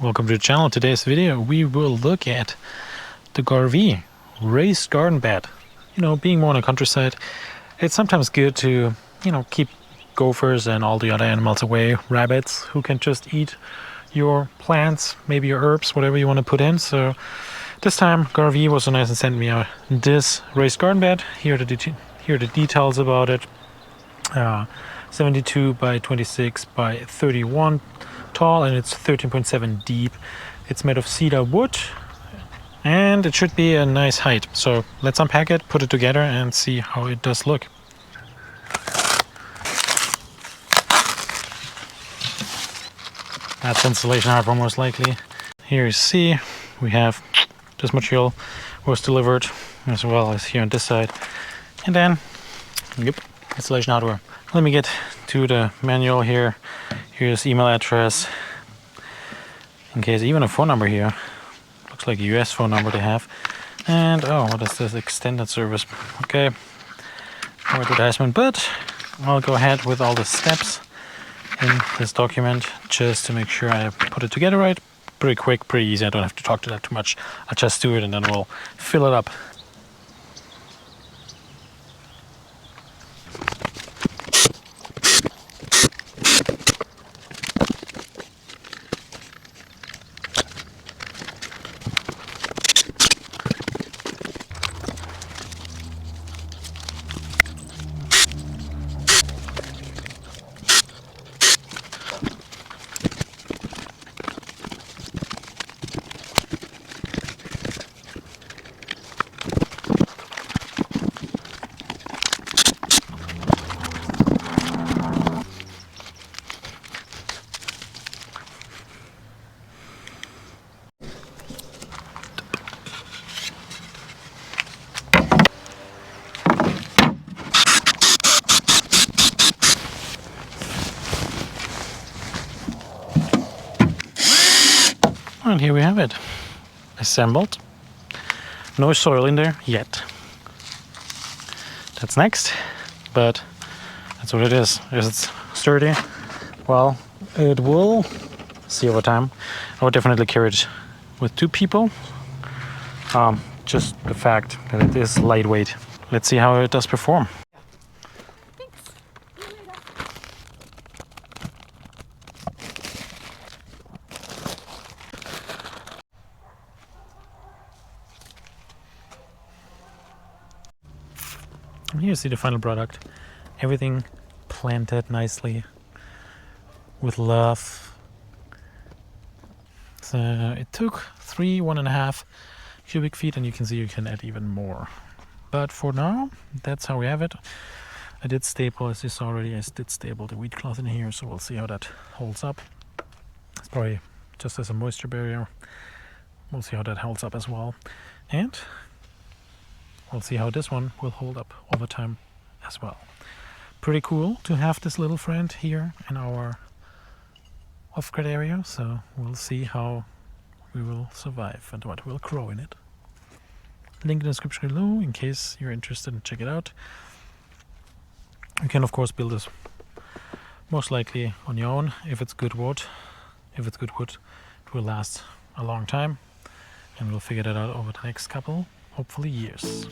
Welcome to the channel. Today's video we will look at the GARVEE Raised Garden Bed. Being more in the countryside, it's sometimes good to keep gophers and all the other animals away, rabbits who can just eat your plants, maybe your herbs, whatever you want to put in. So this time GARVEE was so nice and sent me this raised garden bed. Here are the details about it. 72 by 26 by 31 tall, and it's 13.7 deep. It's made of cedar wood and it should be a nice height. So let's unpack it, put it together and see how it does look. That's insulation hardware most likely. Here you see we have this material was delivered, as well as here on this side, and then installation hardware. Let me get to the manual here. Here's email address, in case even a phone number here. Looks like a US phone number they have. And oh, what is this? Extended service. Okay, no advertisement, but I'll go ahead with all the steps in this document just to make sure I put it together right. Pretty quick, pretty easy. I don't have to talk to that too much. I'll just do it and then we'll fill it up. And here we have it, assembled. No soil in there yet. That's next, but that's what it is. Is it sturdy? Well, it will see over time. I would definitely carry it with two people. Just the fact that it is lightweight. Let's see how it does perform. And here you see the final product. Everything planted nicely with love. So it took 1.5 cubic feet, and you can see you can add even more. But for now, that's how we have it. I did staple, as you saw already, I did staple the wheat cloth in here, so we'll see how that holds up. It's probably just as a moisture barrier. We'll see how that holds up as well. And we'll see how this one will hold up over time as well. Pretty cool to have this little friend here in our off-grid area, so we'll see how we will survive and what will grow in it. Link in the description below in case you're interested and check it out. You can of course build this most likely on your own if it's good wood. If it's good wood, it will last a long time, and we'll figure that out over the next couple, hopefully, years.